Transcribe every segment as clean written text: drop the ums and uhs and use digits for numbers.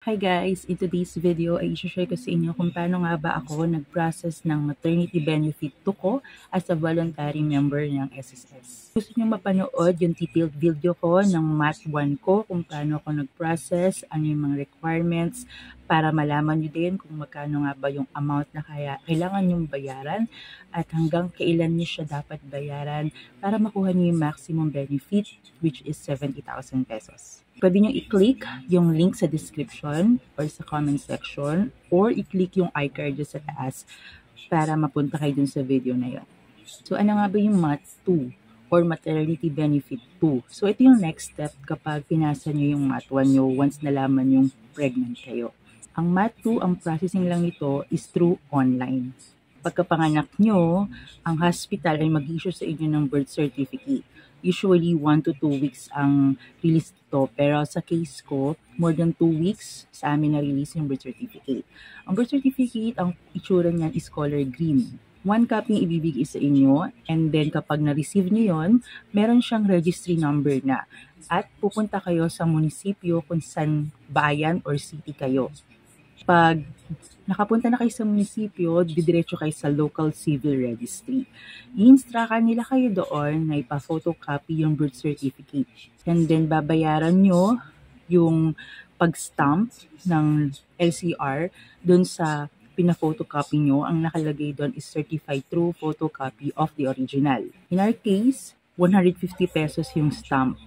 Hi guys! In today's video ay i-share ko sa inyo kung paano nga ba ako nag-process ng maternity benefit to ko as a voluntary member ng SSS. Gusto nyo mapanood yung detailed video ko ng Mat 1 ko kung paano ako nag-process, ano yung mga requirements, para malaman nyo din kung magkano nga ba yung amount na kailangan nyong bayaran at hanggang kailan nyo siya dapat bayaran para makuha nyo yung maximum benefit, which is 70,000 pesos. Pwede nyo i-click yung link sa description or sa comment section or i-click yung iCard sa taas para mapunta kayo dun sa video na yun. So, ano nga ba yung MAT2 or Maternity Benefit 2? So, ito yung next step kapag pinasa nyo yung MAT1 nyo once nalaman yung pregnant kayo. Ang MAT2, ang processing lang ito is through online. Pagkapanganak nyo, ang hospital ay mag-issue sa inyo ng birth certificate. Usually 1 to 2 weeks ang release ito. Pero sa case ko, more than 2 weeks sa amin na-release yung birth certificate. Ang birth certificate, ang itsura niyan is color green. 1 copy yung ibibigay sa inyo, and then kapag na-receive nyo yon, meron siyang registry number na. At pupunta kayo sa munisipyo kung saan bayan or city kayo. Pag nakapunta na kayo sa munisipyo, didiretso kayo sa local civil registry. I-instructan nila kayo doon na ipa-photocopy yung birth certificate. And then babayaran nyo yung pag-stamp ng LCR doon sa pina-photocopy nyo. Ang nakalagay doon is certified true photocopy of the original. In our case, 150 pesos yung stamp.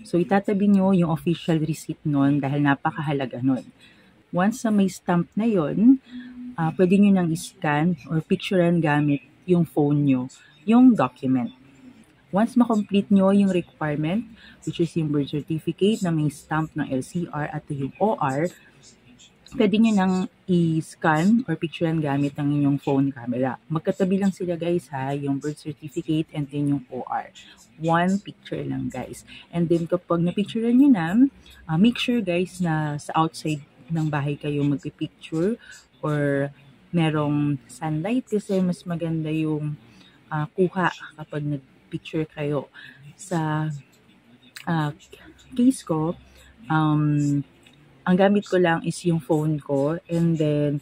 So itatabi nyo yung official receipt nun dahil napakahalaga nun. Once na may stamp na yon, pwede nyo nang i-scan or picturean gamit yung phone nyo, yung document. Once ma-complete nyo yung requirement, which is yung birth certificate na may stamp ng LCR at yung OR, pwede nyo nang i-scan or picturean gamit ng inyong phone camera. Magkatabi lang sila guys ha, yung birth certificate and then yung OR. One picture lang guys. And then kapag na-picturean nyo na, make sure guys na sa outside ng bahay kayo magpipicture or merong sunlight kasi mas maganda yung kuha kapag nagpicture kayo. Sa case ko, ang gamit ko lang is yung phone ko, and then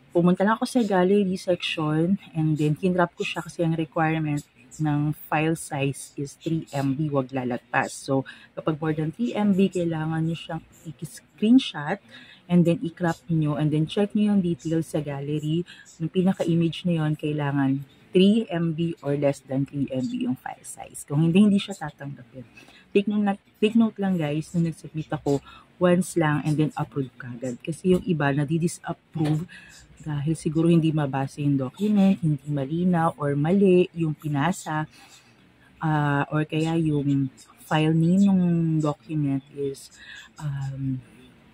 pumunta lang ako sa gallery section and then kinrap ko siya kasi ang requirement ng file size is 3 MB, wag lalagpas. So, kapag more than 3 MB, kailangan nyo siyang i-screenshot and then i-crop nyo and then check nyo yung details sa gallery. Yung pinaka-image na yun, kailangan 3 MB or less than 3 MB yung file size. Kung hindi siya tatanggapin. Take note lang guys, nung nag-submit ako, once lang and then approve kagad. Kasi yung iba, nadi-disapprove dahil siguro hindi mabasa yung document, hindi malinaw or mali yung pinasa, or kaya yung file name ng document is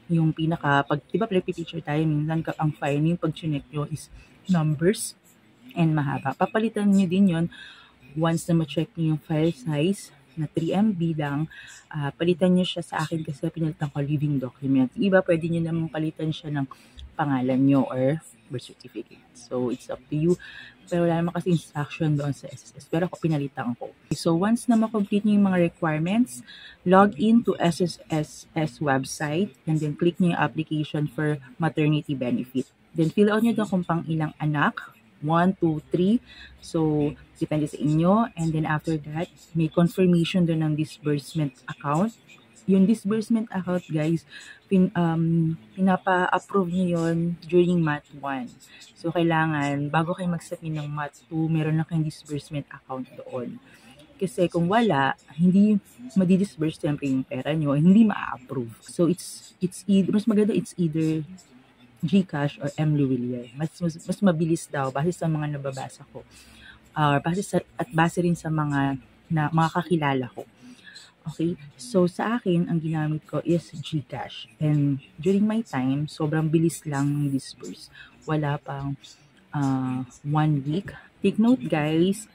yung pag diba pre-picture tayo, minsan ang file name pag chinek nyo is numbers and mahaba. Papalitan nyo din yon once na ma-check nyo yung file size na 3 MB lang. Palitan nyo siya sa akin kasi pinalitan ko living document. Iba pwede nyo naman palitan siya ng pangalan nyo or birth certificate. So, it's up to you. Pero wala naman kasi instruction doon sa SSS. Pero ako pinalitan ko. So, once na ma-complete nyo yung mga requirements, log in to SSS website and then click nyo yung application for maternity benefit. Then, fill out nyo doon kung pang ilang anak. 1, 2, 3. So, depende sa inyo. And then, after that, may confirmation doon ng disbursement account. Yung disbursement account, guys, pinapa-approve nyo yun during MAT1. So, kailangan, bago kayo mag-submit ng MAT2, meron na kayong disbursement account doon. Kasi kung wala, hindi madidisburse siyempre yung pera nyo, hindi ma-approve. So, mas maganda it's either GCash or mLuwilier. Mas mabilis daw, base sa mga nababasa ko. Base rin sa mga kakilala ko. Okay, so sa akin, ang ginamit ko is GCash. And during my time, sobrang bilis lang ng disburse. Wala pang 1 week. Take note guys,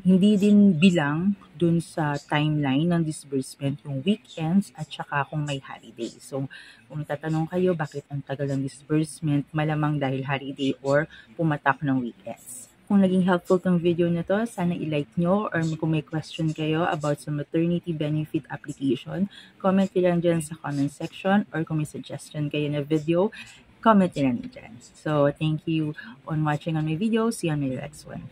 hindi din bilang dun sa timeline ng disbursement yung weekends at saka kung may holiday. So, kung tatanong kayo bakit ang tagal ng disbursement, malamang dahil holiday or pumatak ng weekends. Kung naging helpful tong video na to, sana i-like nyo, or kung may question kayo about sa maternity benefit application, comment nyo lang dyan sa comment section, or kung may suggestion kayo na video, comment nyo lang dyan. So, thank you on watching on my video. See you on my next one.